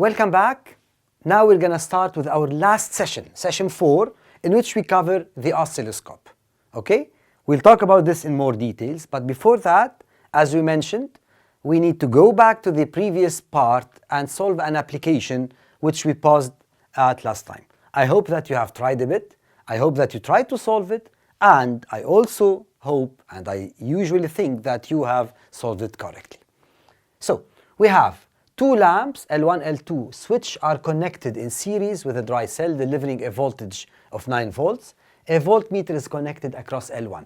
welcome back. Now we're going to start with our last session, session 4, in which we cover the oscilloscope. Okay? We'll talk about this in more details, but before that, as we mentioned, we need to go back to the previous part and solve an application which we paused at last time. I hope that you have tried a bit. I hope that you tried to solve it, and I also hope, and I usually think, that you have solved it correctly. So, we have two lamps, L1, L2, which are connected in series with a dry cell delivering a voltage of 9 volts. A voltmeter is connected across L1.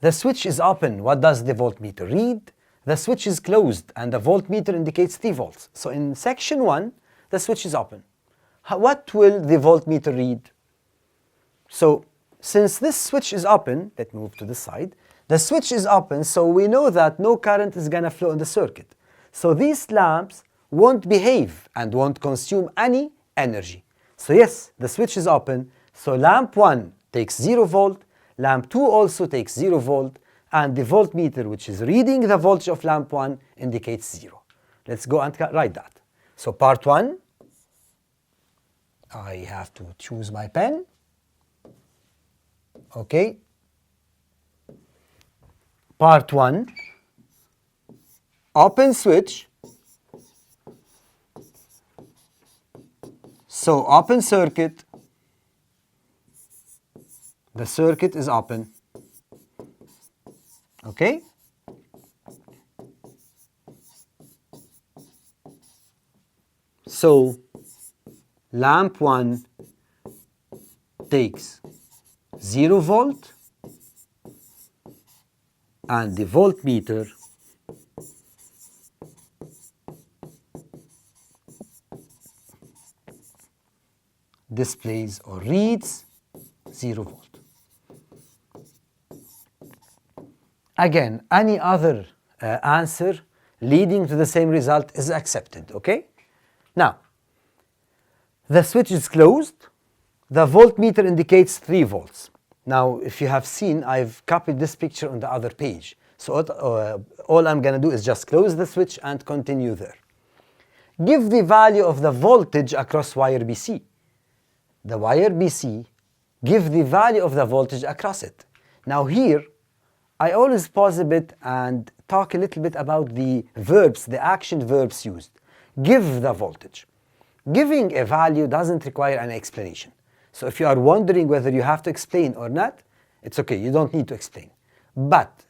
The switch is open. What does the voltmeter read? The switch is closed and the voltmeter indicates 3 volts. So in section 1, the switch is open. What will the voltmeter read? So since this switch is open, let me move to this side. The switch is open, so we know that no current is going to flow in the circuit. So these lamps won't behave and won't consume any energy. So yes, the switch is open, so lamp 1 takes 0 volt, lamp 2 also takes 0 volt, and the voltmeter, which is reading the voltage of lamp 1, indicates 0. Let's go and write that. So part 1, I have to choose my pen. Okay. Part 1, open switch. So open circuit, the circuit is open. Okay? So lamp 1 takes 0 volt and the voltmeter displays or reads 0 volt. Again, any other answer leading to the same result is accepted, okay? Now, the switch is closed. The voltmeter indicates 3 volts. Now, if you have seen, I've copied this picture on the other page. So all I'm going to do is just close the switch and continue there. Give the value of the voltage across wire BC. The wire BC, give the value of the voltage across it. Now here, I always pause a bit and talk a little bit about the verbs, the action verbs used. Give the voltage. Giving a value doesn't require an explanation. So if you are wondering whether you have to explain or not, it's okay, you don't need to explain. But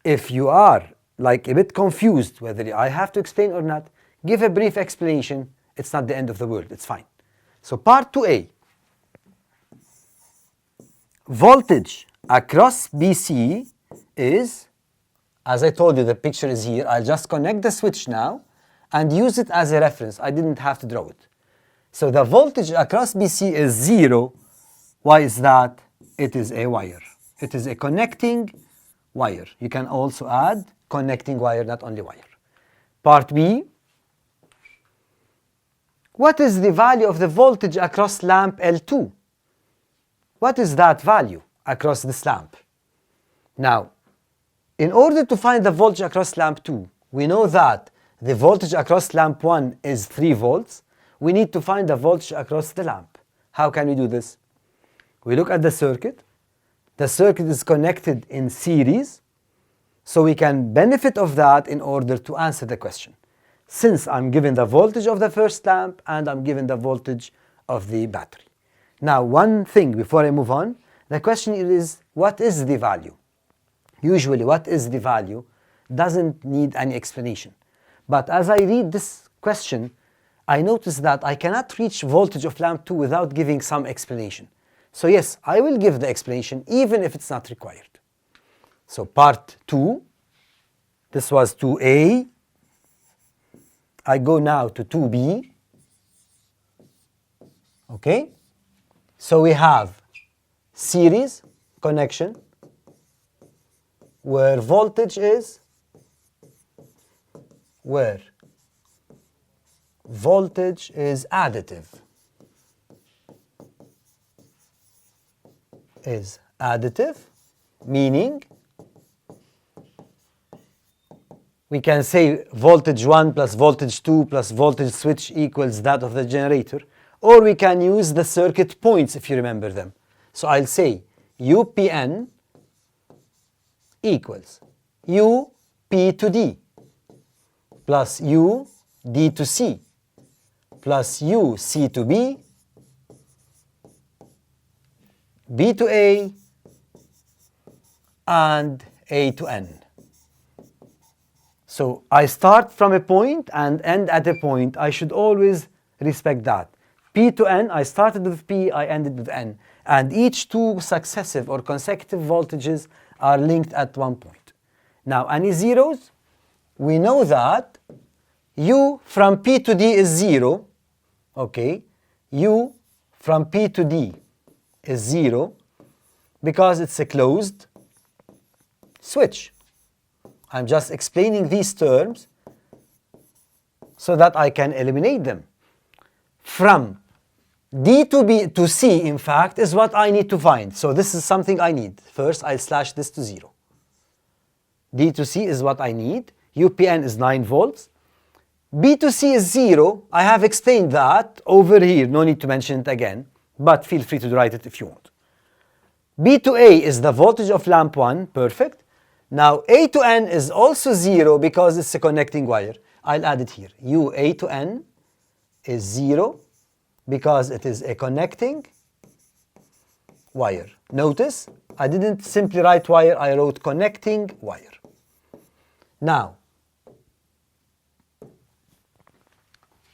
if you are like a bit confused whether I have to explain or not, give a brief explanation. It's not the end of the world, it's fine. So part 2a, voltage across BC is, as I told you, the picture is here. I'll just connect the switch now and use it as a reference. I didn't have to draw it. So the voltage across BC is 0. Why is that? It is a wire. It is a connecting wire. You can also add connecting wire, not only wire. Part B, what is the value of the voltage across lamp L2? What is that value across this lamp? Now, in order to find the voltage across lamp 2, we know that the voltage across lamp 1 is 3 volts. We need to find the voltage across the lamp. How can we do this? We look at the circuit. The circuit is connected in series, so we can benefit of that in order to answer the question. Since I'm given the voltage of the first lamp and I'm given the voltage of the battery. Now, one thing before I move on, the question is, what is the value? Usually, what is the value doesn't need any explanation. But as I read this question, I notice that I cannot reach voltage of lamp 2 without giving some explanation. So yes, I will give the explanation even if it's not required. So part 2, this was 2a. I go now to 2b. Okay? So we have series connection where voltage is additive. Meaning We can say voltage 1 plus voltage 2 plus voltage switch equals that of the generator. Or we can use the circuit points if you remember them. So I'll say UPN equals U P to D plus U D to C plus U C to B, B to A, and A to N. So I start from a point and end at a point. I should always respect that. P to N, I started with P, I ended with N. And each two successive or consecutive voltages are linked at one point. Now, any zeros? We know that U from P to D is 0. Okay, U from P to D is 0 because it's a closed switch. I'm just explaining these terms so that I can eliminate them. From D to B to C, in fact, is what I need to find. So this is something I need. First, I'll slash this to 0. D to C is what I need. UPN is 9 volts. B to C is 0. I have explained that over here. No need to mention it again, but feel free to write it if you want. B to A is the voltage of lamp 1. Perfect. Now A to N is also 0 because it's a connecting wire. I'll add it here. U A to N is 0 because it is a connecting wire. Notice, I didn't simply write wire, I wrote connecting wire. Now,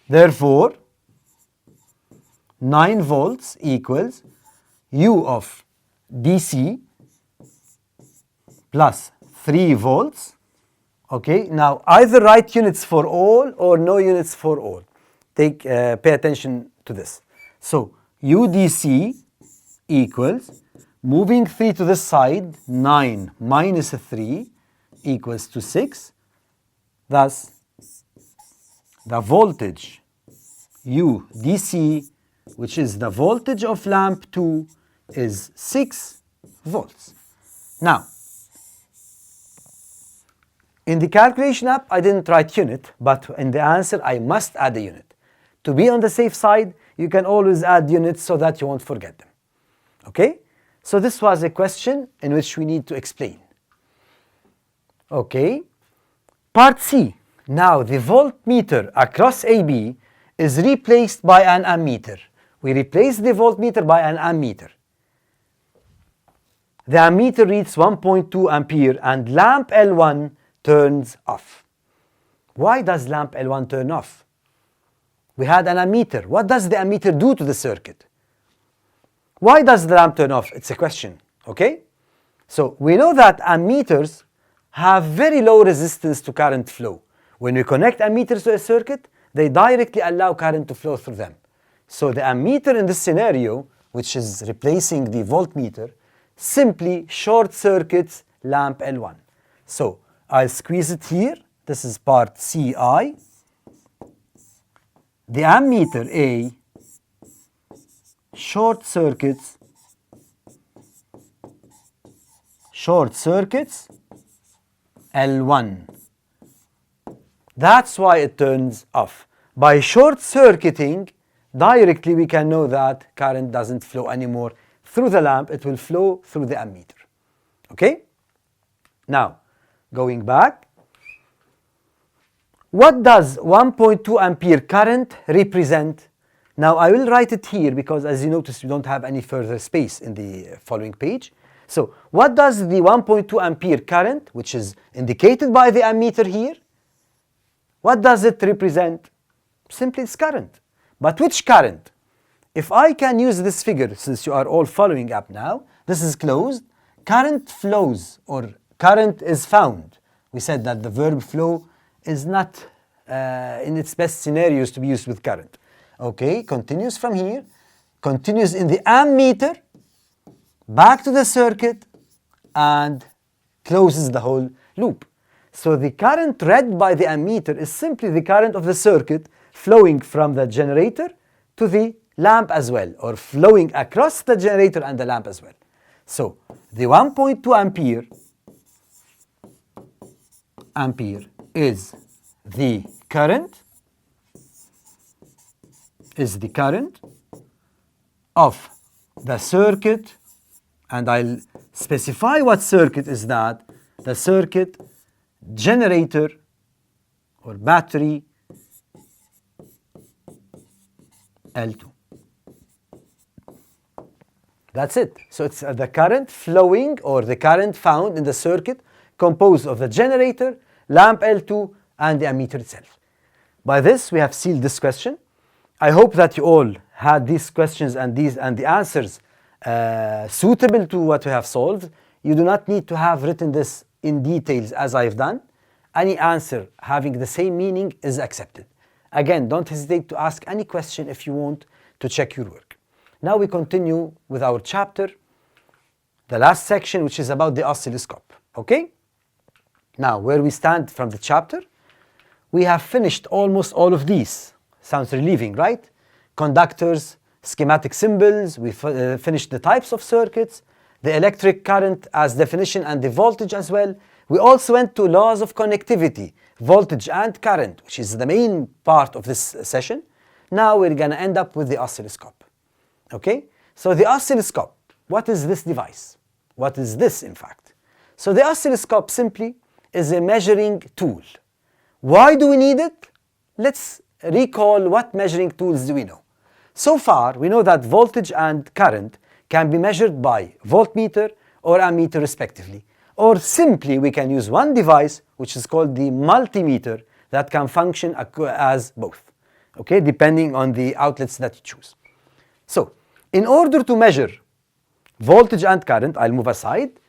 therefore, 9 volts equals U of DC plus 3 volts. Okay, now either write units for all or no units for all. Pay attention to this. So UDC equals, moving 3 to this side, 9 minus 3 equals to 6. Thus, the voltage UDC, which is the voltage of lamp 2, is 6 volts. Now, in the calculation app, I didn't write unit, but in the answer, I must add a unit. To be on the safe side, you can always add units so that you won't forget them. Okay? So this was a question in which we need to explain. Okay? Part C. Now the voltmeter across AB is replaced by an ammeter. We replace the voltmeter by an ammeter. The ammeter reads 1.2 ampere and lamp L1 turns off. Why does lamp L1 turn off? We had an ammeter. What does the ammeter do to the circuit? Why does the lamp turn off? It's a question, okay? So we know that ammeters have very low resistance to current flow. When we connect ammeters to a circuit, they directly allow current to flow through them. So the ammeter in this scenario, which is replacing the voltmeter, simply short circuits lamp L1. So I'll squeeze it here. This is part CI. The ammeter A short circuits L1. That's why it turns off. By short circuiting, directly we can know that current doesn't flow anymore through the lamp. It will flow through the ammeter. Okay? Now, going back, what does 1.2 ampere current represent? Now I will write it here because, as you notice, we don't have any further space in the following page. So what does the 1.2 ampere current, which is indicated by the ammeter here, what does it represent? Simply it's current. But which current? If I can use this figure, since you are all following up now, this is closed, current flows or current is found. We said that the verb flow is not in its best scenarios to be used with current. Okay, continues from here, continues in the ammeter, back to the circuit, and closes the whole loop. So the current read by the ammeter is simply the current of the circuit flowing from the generator to the lamp as well, or flowing across the generator and the lamp as well. So the 1.2 ampere is the current of the circuit, and I'll specify what circuit is that, the circuit generator or battery L2. That's it. So it's the current flowing or the current found in the circuit composed of the generator, lamp L2, and the ammeter itself. By this, we have sealed this question. I hope that you all had these questions and the answers suitable to what we have solved. You do not need to have written this in details as I've done. Any answer having the same meaning is accepted. Again, don't hesitate to ask any question if you want to check your work. Now we continue with our chapter, the last section, which is about the oscilloscope. Okay? Now, where we stand from the chapter, we have finished almost all of these. Sounds relieving, right? Conductors, schematic symbols, we finished the types of circuits, the electric current as definition and the voltage as well. We also went to laws of connectivity, voltage and current, which is the main part of this session. Now we're going to end up with the oscilloscope. Okay? So the oscilloscope, what is this device? What is this, in fact? So the oscilloscope simply is a measuring tool. Why do we need it? Let's recall what measuring tools do we know. So far, we know that voltage and current can be measured by voltmeter or ammeter respectively. Or simply, we can use one device, which is called the multimeter, that can function as both, okay, depending on the outlets that you choose. So, in order to measure voltage and current, I'll move aside,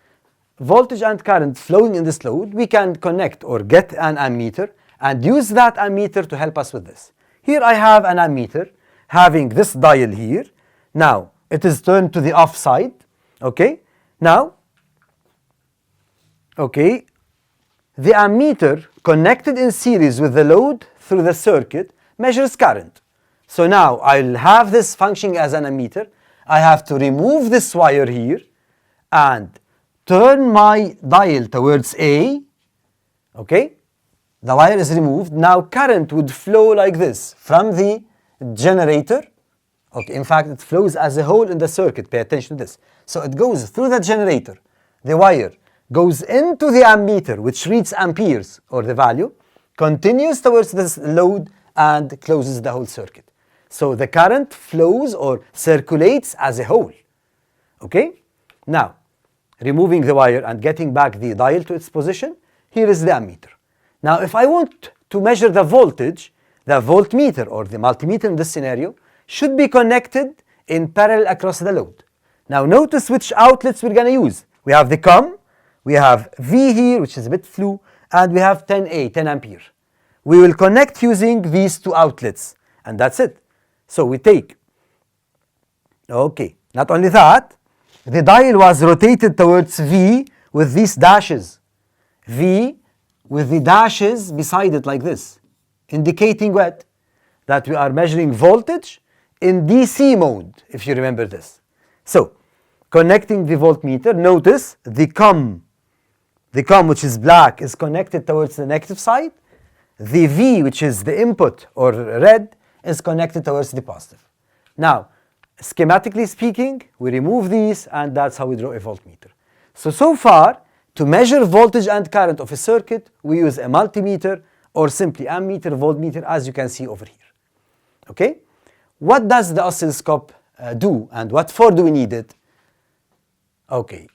voltage and current flowing in this load, we can connect or get an ammeter and use that ammeter to help us with this. Here I have an ammeter having this dial here. Now, it is turned to the off side, okay? Now, okay, the ammeter connected in series with the load through the circuit measures current. So now I'll have this functioning as an ammeter. I have to remove this wire here and turn my dial towards A. Okay, the wire is removed. Now current would flow like this from the generator. Okay, in fact, it flows as a whole in the circuit. Pay attention to this. So it goes through the generator. The wire goes into the ammeter, which reads amperes or the value, continues towards this load and closes the whole circuit. So the current flows or circulates as a whole. Okay? Now, removing the wire and getting back the dial to its position, here is the ammeter. Now, if I want to measure the voltage, the voltmeter or the multimeter in this scenario should be connected in parallel across the load. Now, notice which outlets we're going to use. We have the COM, we have V here, which is a bit flu, and we have 10A, 10 ampere. We will connect using these two outlets, and that's it. So we take, okay, not only that, the dial was rotated towards V with these dashes. V with the dashes beside it like this, indicating what? That we are measuring voltage in DC mode, if you remember this. So, connecting the voltmeter, notice the COM, which is black, is connected towards the negative side. The V, which is the input or red, is connected towards the positive. Now, schematically speaking, we remove these and that's how we draw a voltmeter. So far, to measure voltage and current of a circuit, we use a multimeter or simply ammeter, voltmeter, as you can see over here. Okay? What does the oscilloscope do and what for do we need it? Okay.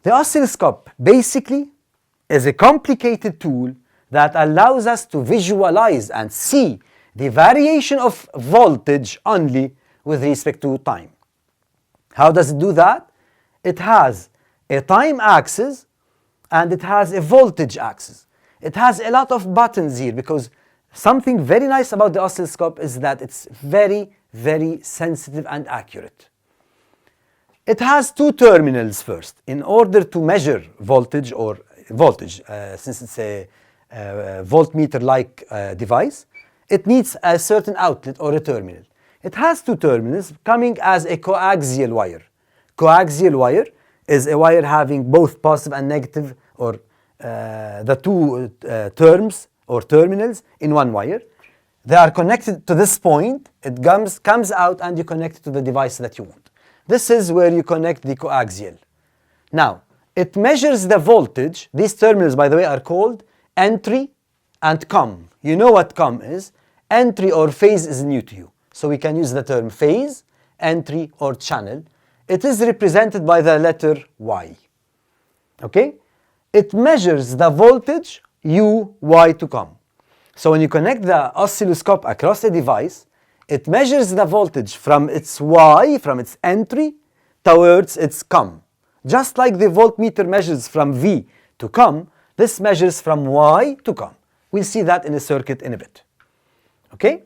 The oscilloscope basically is a complicated tool that allows us to visualize and see the variation of voltage only with respect to time. How does it do that? It has a time axis and it has a voltage axis. It has a lot of buttons here because something very nice about the oscilloscope is that it's very, very sensitive and accurate. It has two terminals first. In order to measure voltage or voltage, since it's a voltmeter-like device, it needs a certain outlet or a terminal. It has two terminals coming as a coaxial wire. Coaxial wire is a wire having both positive and negative or the two terms or terminals in one wire. They are connected to this point, it comes out and you connect it to the device that you want. This is where you connect the coaxial. Now, it measures the voltage. These terminals, by the way, are called entry and comm. You know what comm is. Entry or phase is new to you. So we can use the term phase, entry or channel. It is represented by the letter Y. Okay? It measures the voltage U, Y to comm. So when you connect the oscilloscope across the device, it measures the voltage from its Y, from its entry, towards its comm. Just like the voltmeter measures from V to comm, this measures from Y to comm. We'll see that in a circuit in a bit. Okay?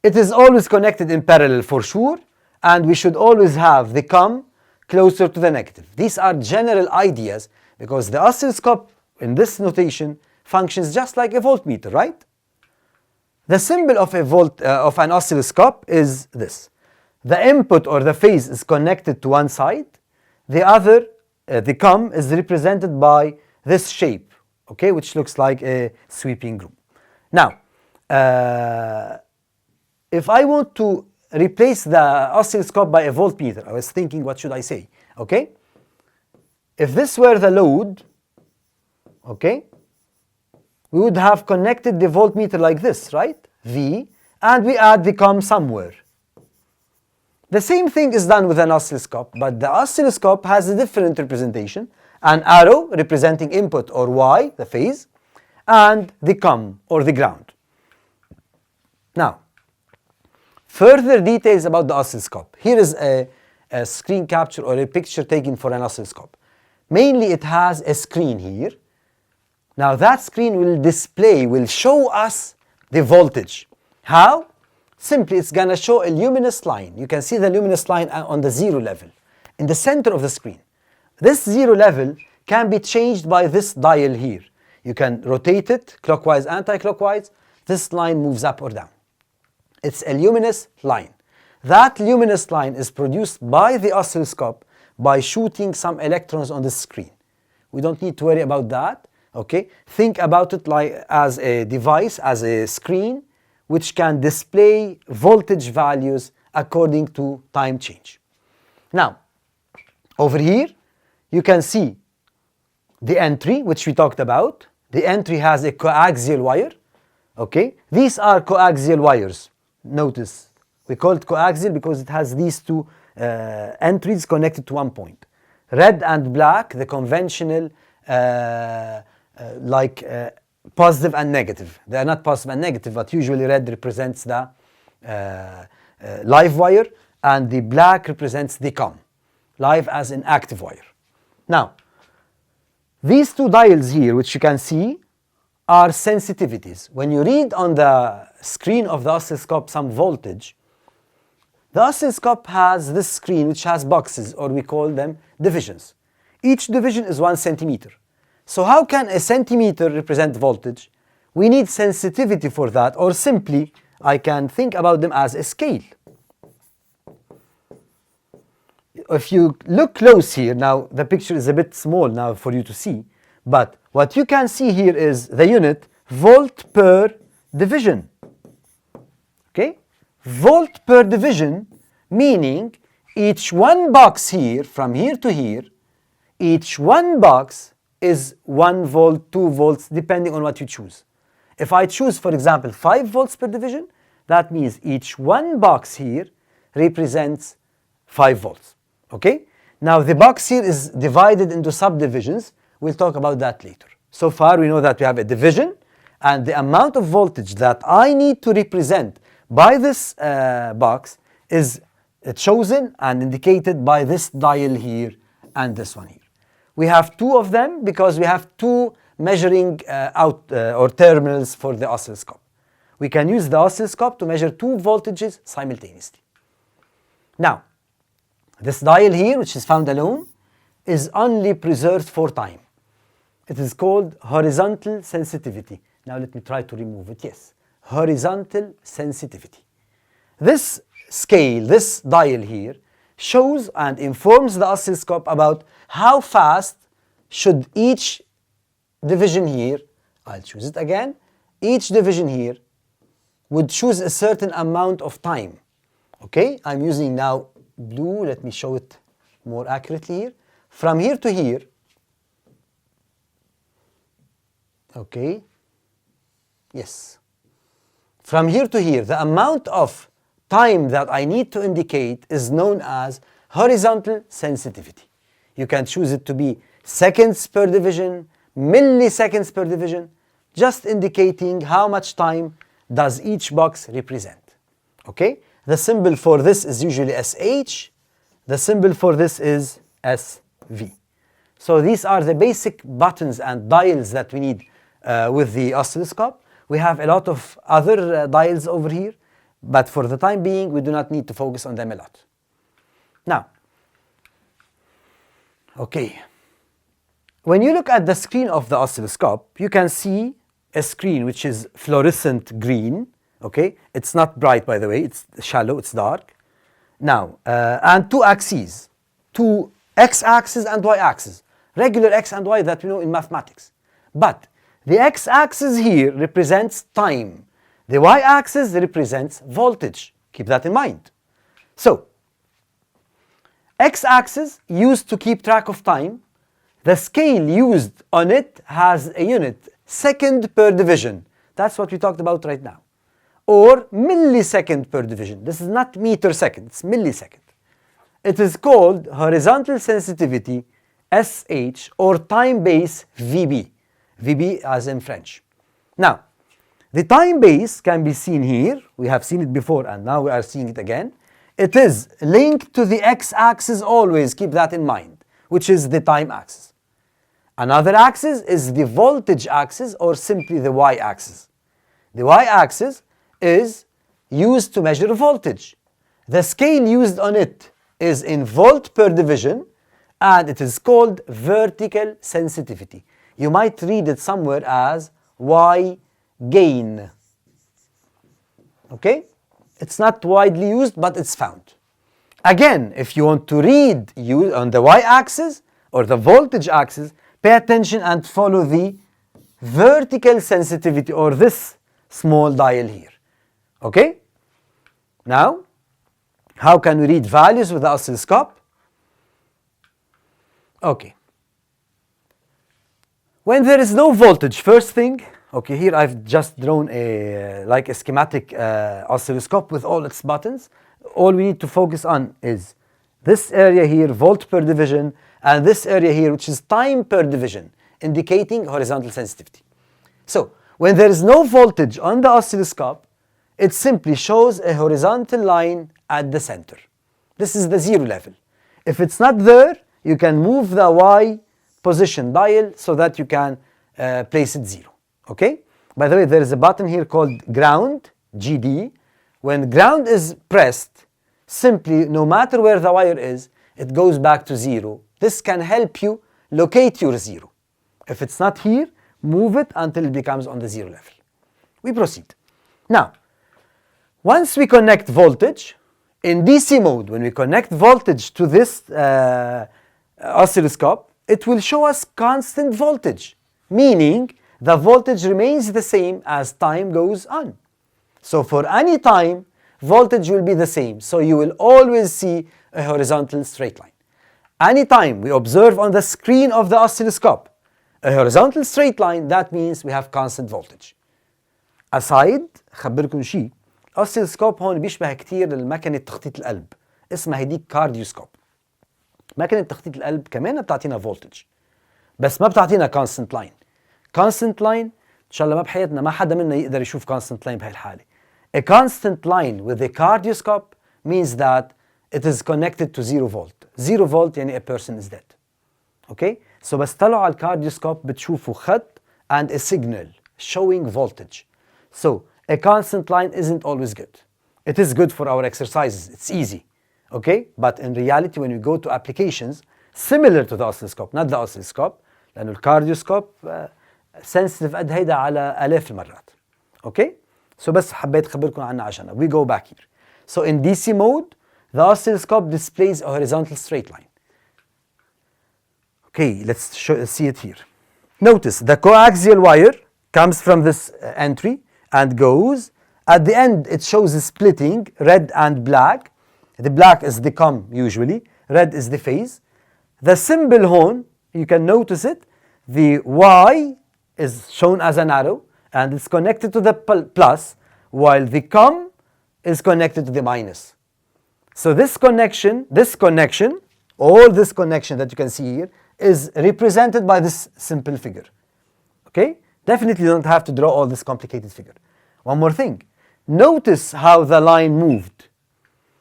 It is always connected in parallel for sure, and we should always have the comm closer to the negative. These are general ideas because the oscilloscope in this notation functions just like a voltmeter, right? The symbol of an oscilloscope is this. The input or the phase is connected to one side. The other, the comm, is represented by this shape, okay, which looks like a sweeping broom. Now, if I want to replace the oscilloscope by a voltmeter, I was thinking, what should I say? Okay? If this were the load, okay, we would have connected the voltmeter like this, right? V, and we add the comm somewhere. The same thing is done with an oscilloscope, but the oscilloscope has a different representation. An arrow representing input or Y, the phase, and the comm or the ground. Now, further details about the oscilloscope. Here is a screen capture or a picture taken for an oscilloscope. Mainly it has a screen here. Now that screen will show us the voltage. How? Simply it's going to show a luminous line. You can see the luminous line on the 0 level in the center of the screen. This 0 level can be changed by this dial here. You can rotate it clockwise, anti-clockwise. This line moves up or down. It's a luminous line. That luminous line is produced by the oscilloscope by shooting some electrons on the screen. We don't need to worry about that. Okay? Think about it like as a device, as a screen, which can display voltage values according to time change. Now, over here, you can see the entry, which we talked about. The entry has a coaxial wire. Okay? These are coaxial wires. Notice, we call it coaxial because it has these two entries connected to one point. Red and black, the conventional positive and negative. They are not positive and negative, but usually red represents the live wire and the black represents the comm. Live as in active wire. Now, these two dials here, which you can see, are sensitivities. When you read on the screen of the oscilloscope some voltage, the oscilloscope has this screen which has boxes, or we call them divisions. Each division is 1 centimeter. So how can a centimeter represent voltage? We need sensitivity for that, or simply I can think about them as a scale. If you look close here, now the picture is a bit small now for you to see, but what you can see here is the unit volt per division. Okay? Volt per division, meaning each one box here, from here to here, each one box is 1 volt, 2 volts, depending on what you choose. If I choose, for example, 5 volts per division, that means each one box here represents 5 volts. Okay? Now the box here is divided into subdivisions. We'll talk about that later. So far we know that we have a division, and the amount of voltage that I need to represent by this box is chosen and indicated by this dial here and this one here. We have 2 of them because we have 2 measuring or terminals for the oscilloscope. We can use the oscilloscope to measure 2 voltages simultaneously. Now, this dial here, which is found alone, is only preserved for time. It is called horizontal sensitivity. Now let me try to remove it. Yes, horizontal sensitivity. This scale, this dial here, shows and informs the oscilloscope about how fast should each division here I'll choose it again. Each division here would choose a certain amount of time. Okay, I'm using now blue. Let me show it more accurately here. From here to here, okay, yes. From here to here, the amount of time that I need to indicate is known as horizontal sensitivity. You can choose it to be seconds per division, milliseconds per division, just indicating how much time does each box represent. Okay? The symbol for this is usually SH. The symbol for this is SV. So these are the basic buttons and dials that we need with the oscilloscope. We have a lot of other dials over here, but for the time being, we do not need to focus on them a lot. Now, okay, when you look at the screen of the oscilloscope, you can see a screen which is fluorescent green. Okay, it's not bright, by the way, it's shallow, it's dark. Now, and two axes, two x-axis and y-axis, regular x and y that we know in mathematics. But the x-axis here represents time. The y-axis represents voltage. Keep that in mind. So, x-axis used to keep track of time. The scale used on it has a unit, second per division. That's what we talked about right now. Or millisecond per division. This is not meter second, it's millisecond. It is called horizontal sensitivity, SH, or time base, VB. VB as in French. Now, the time base can be seen here. We have seen it before and now we are seeing it again. It is linked to the x-axis always, keep that in mind, which is the time axis. Another axis is the voltage axis or simply the y-axis. The y-axis is used to measure voltage. The scale used on it is in volt per division and it is called vertical sensitivity. You might read it somewhere as Y gain. Okay? It's not widely used, but it's found. Again, if you want to read on the y-axis or the voltage axis, pay attention and follow the vertical sensitivity or this small dial here. Okay? Now, how can we read values with the oscilloscope? Okay. When there is no voltage, first thing, okay, here I've just drawn like a schematic oscilloscope with all its buttons. All we need to focus on is this area here, volt per division, and this area here, which is time per division, indicating horizontal sensitivity. So, when there is no voltage on the oscilloscope, it simply shows a horizontal line at the center. This is the zero level. If it's not there, you can move the Y position dial so that you can place it zero. Okay? By the way, there is a button here called ground, GD. When ground is pressed, simply no matter where the wire is, it goes back to zero. This can help you locate your zero. If it's not here, move it until it becomes on the zero level. We proceed. Now, once we connect voltage, in DC mode, when we connect voltage to this oscilloscope, it will show us constant voltage, meaning the voltage remains the same as time goes on. So for any time, voltage will be the same. So you will always see a horizontal straight line. Anytime we observe on the screen of the oscilloscope a horizontal straight line, that means we have constant voltage. Aside, خبركم شيء، oscilloscope هون بيشبه كتير للمكنة تخطيط القلب، اسمها هديك كارديوسكوب. مكنة تخطيط القلب كمان بتعطينا voltage، بس ما بتعطينا constant line. constant line إن شاء الله ما بحياتنا ما حدا منا يقدر يشوف constant line بهالحالة. A constant line with a cardioscope means that it is connected to 0 volt. 0 volt يعني a person is dead. Okay? So بس طلعوا على الكارديوسكوب بتشوفوا خط and a signal showing voltage. So a constant line isn't always good. It is good for our exercises. It's easy. Okay? But in reality when we go to applications similar to the oscilloscope, not the oscilloscope, لأنه الكارديوسكوب sensitive قد هيدا على آلاف المرات. Okay? So بس حبيت أخبركم عنها عشانها. We go back here. So in DC mode, the oscilloscope displays a horizontal straight line. Okay, let's see it here. Notice the coaxial wire comes from this entry and goes. At the end, it shows a splitting, red and black. The black is the COM usually, red is the phase. The symbol hone, you can notice it, the Y is shown as an arrow and it's connected to the plus, while the COM is connected to the minus. So this connection, all this connection that you can see here is represented by this simple figure. Okay? Definitely you don't have to draw all this complicated figure. One more thing. Notice how the line moved.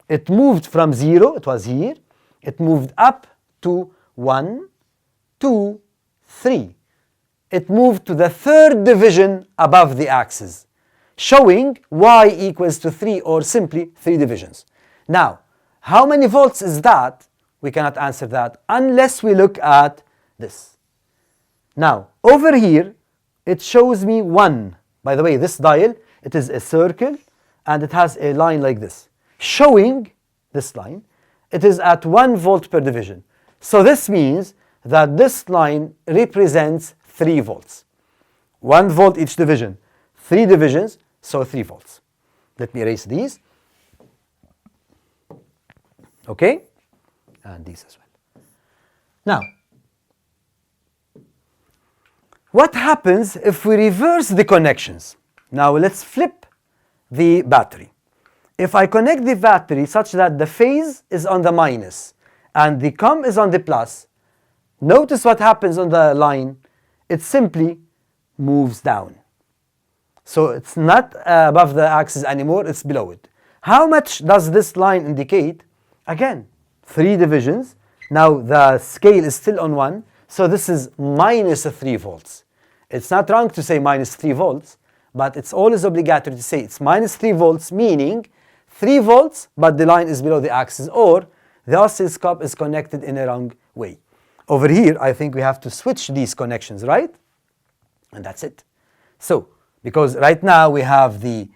It moved from 0, it was here. It moved up to 1, 2, 3. It moved to the third division above the axis, showing y equals to 3 or simply 3 divisions. Now, how many volts is that? We cannot answer that unless we look at this. Now, over here, it shows me 1. By the way, this dial, it is a circle and it has a line like this, showing this line. It is at 1 volt per division. So this means that this line represents 3 volts. 1 volt each division, 3 divisions, so 3 volts. Let me erase these. Okay? And these as well. Now, what happens if we reverse the connections? Now let's flip the battery. If I connect the battery such that the phase is on the minus and the COM is on the plus, notice what happens on the line. It simply moves down. So it's not above the axis anymore, it's below it. How much does this line indicate? Again, 3 divisions. Now the scale is still on 1, so this is minus 3 volts. It's not wrong to say minus 3 volts, but it's always obligatory to say it's minus 3 volts, meaning 3 volts, but the line is below the axis, or the oscilloscope is connected in a wrong way. Over here, I think we have to switch these connections, right? And that's it. So, because right now we have the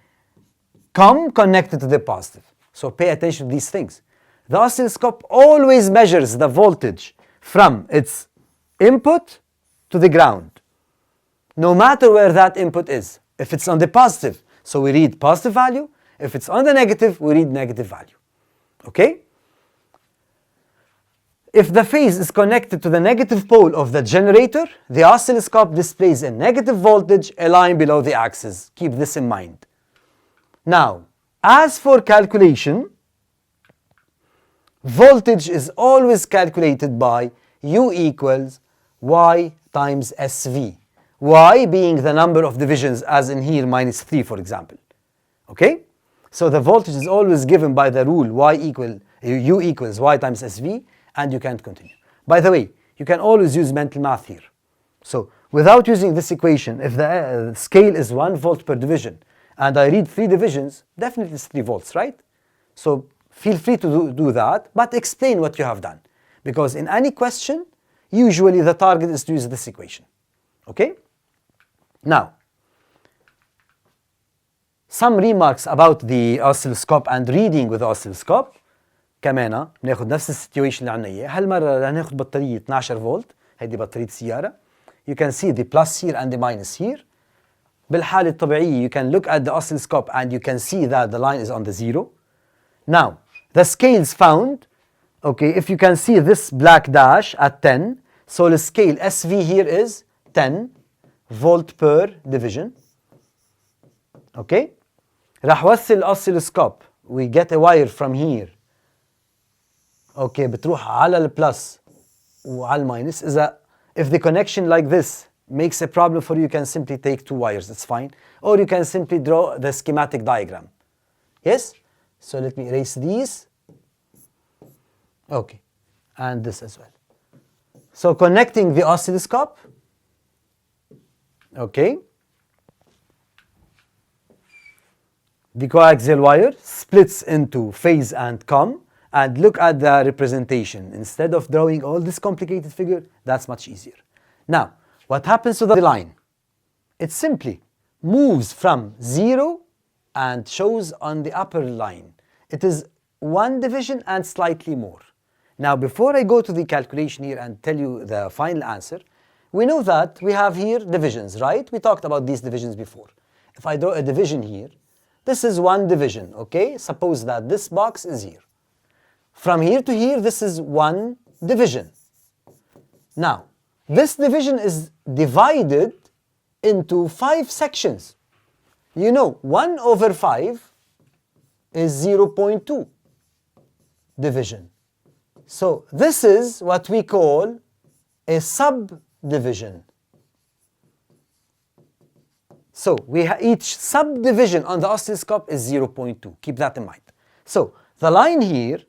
COM connected to the positive. So pay attention to these things. The oscilloscope always measures the voltage from its input to the ground, no matter where that input is. If it's on the positive, so we read positive value. If it's on the negative, we read negative value. Okay? If the phase is connected to the negative pole of the generator, the oscilloscope displays a negative voltage, a line below the axis. Keep this in mind. Now, as for calculation, voltage is always calculated by U equals Y times SV. Y being the number of divisions, as in here, minus 3, for example. Okay? So the voltage is always given by the rule U equals Y times SV, and you can't continue. By the way, you can always use mental math here. So without using this equation, if the scale is 1 volt per division, and I read 3 divisions, definitely it's 3 volts, right? So feel free to do that, but explain what you have done. Because in any question, usually the target is to use this equation. Okay? Now, some remarks about the oscilloscope and reading with the oscilloscope. كمان بناخذ نفس السيتويشن اللي عندنا اياه، هالمره رح ناخذ بطاريه 12 فولت، هيدي بطاريه سياره. You can see the plus here and the minus here. بالحالة الطبيعية you can look at the oscilloscope and you can see that the line is on the 0. Now, the scales found, okay, if you can see this black dash at 10, so the scale SV here is 10 volt per division. Okay? رح وصل الأوسيلوسكوب. We get a wire from here. Okay, بتروح على البلس وعلى الماينس. If the connection like this makes a problem for you, you can simply take 2 wires, it's fine. Or you can simply draw the schematic diagram. Yes? So let me erase these. Okay, and this as well. So connecting the oscilloscope. Okay. The coaxial wire splits into phase and COM, and look at the representation. Instead of drawing all this complicated figure, that's much easier. Now, what happens to the line? It simply moves from 0 and shows on the upper line. It is 1 division and slightly more. Now, before I go to the calculation here and tell you the final answer, we know that we have here divisions, right? We talked about these divisions before. If I draw a division here, this is one division, okay? Suppose that this box is here. From here to here, this is one division. Now, this division is divided into 5 sections. You know, 1 over 5 is 0.2 division. So this is what we call a subdivision. So each subdivision on the oscilloscope is 0.2. Keep that in mind. So the line here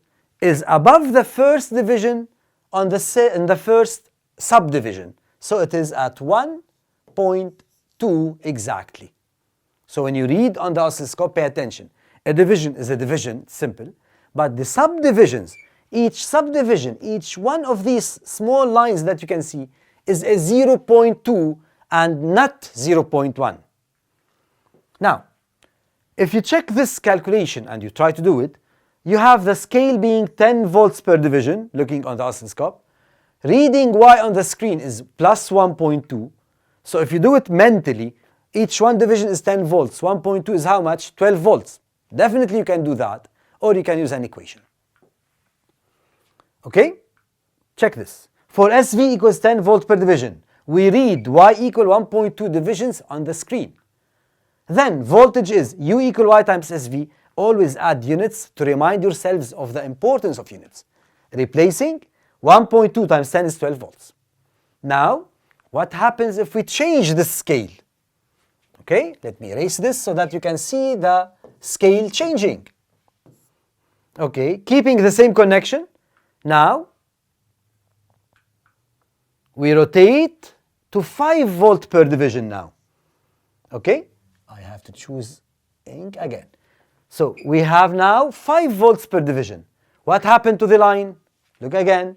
is above the first division in the first subdivision. So it is at 1.2 exactly. So when you read on the oscilloscope, pay attention. A division is a division, simple. But the subdivisions, each subdivision, each one of these small lines that you can see is a 0.2 and not 0.1. Now, if you check this calculation and you try to do it, you have the scale being 10 volts per division, looking on the oscilloscope. Reading Y on the screen is plus 1.2. So if you do it mentally, each one division is 10 volts. 1.2 is how much? 12 volts. Definitely you can do that, or you can use an equation. Okay? Check this. For SV equals 10 volts per division, we read Y equal 1.2 divisions on the screen. Then voltage is U equal Y times SV. Always add units to remind yourselves of the importance of units. Replacing 1.2 times 10 is 12 volts. Now, what happens if we change the scale? Okay, let me erase this so that you can see the scale changing. Okay, keeping the same connection. Now, we rotate to 5 volt per division now. Okay, I have to choose ink again. So we have now 5 volts per division. What happened to the line? Look again.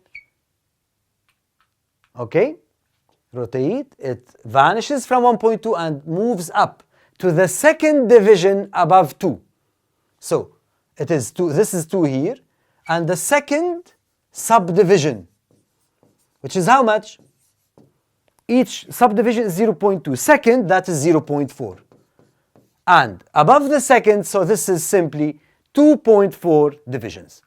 Okay, rotate, it vanishes from 1.2 and moves up to the second division above 2. So it is 2, this is 2 here, and the second subdivision, which is how much? Each subdivision is 0.2. Second, that is 0.4. And above the second, so this is simply 2.4 divisions.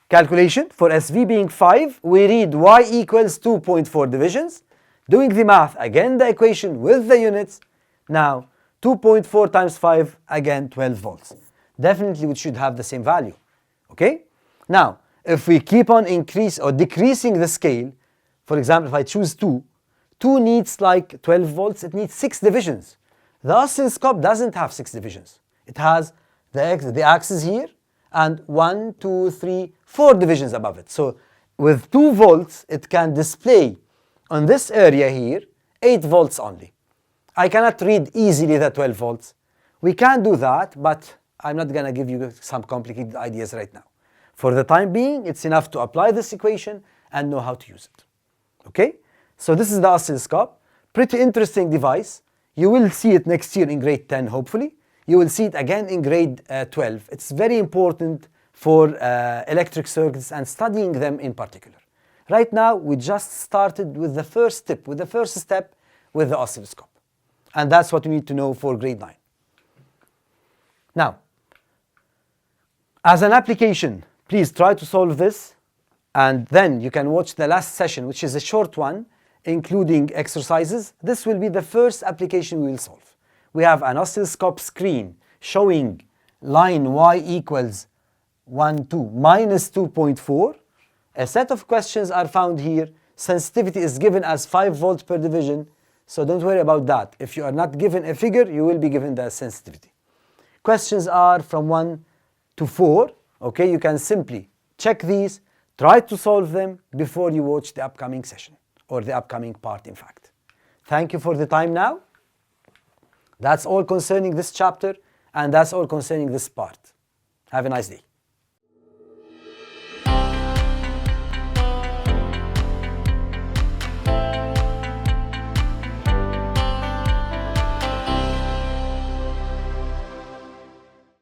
Calculation for SV being 5, we read Y equals 2.4 divisions. Doing the math, again the equation with the units. Now 2.4 times 5, again 12 volts. Definitely we should have the same value. Okay? Now, if we keep on decreasing the scale, for example, if I choose 2 needs like 12 volts, it needs 6 divisions. The oscilloscope doesn't have 6 divisions. It has the axis here and 1, 2, 3, 4 divisions above it. So with 2 volts, it can display on this area here 8 volts only. I cannot read easily the 12 volts. We can do that, but I'm not going to give you some complicated ideas right now. For the time being, it's enough to apply this equation and know how to use it. Okay? So this is the oscilloscope. Pretty interesting device. You will see it next year in grade 10, hopefully. You will see it again in grade 12. It's very important for electric circuits and studying them in particular. Right now, we just started with the first step, with the oscilloscope. And that's what we need to know for grade 9. Now, as an application, please try to solve this, and then you can watch the last session, which is a short one, including exercises. This will be the first application we will solve. We have an oscilloscope screen showing line Y equals 1, 2, minus 2.4. A set of questions are found here. Sensitivity is given as 5 volts per division, so don't worry about that. If you are not given a figure, you will be given the sensitivity. Questions are from 1 to 4. Okay, you can simply check these, try to solve them before you watch the upcoming session, or the upcoming part, in fact. Thank you for the time now. That's all concerning this chapter, and that's all concerning this part. Have a nice day.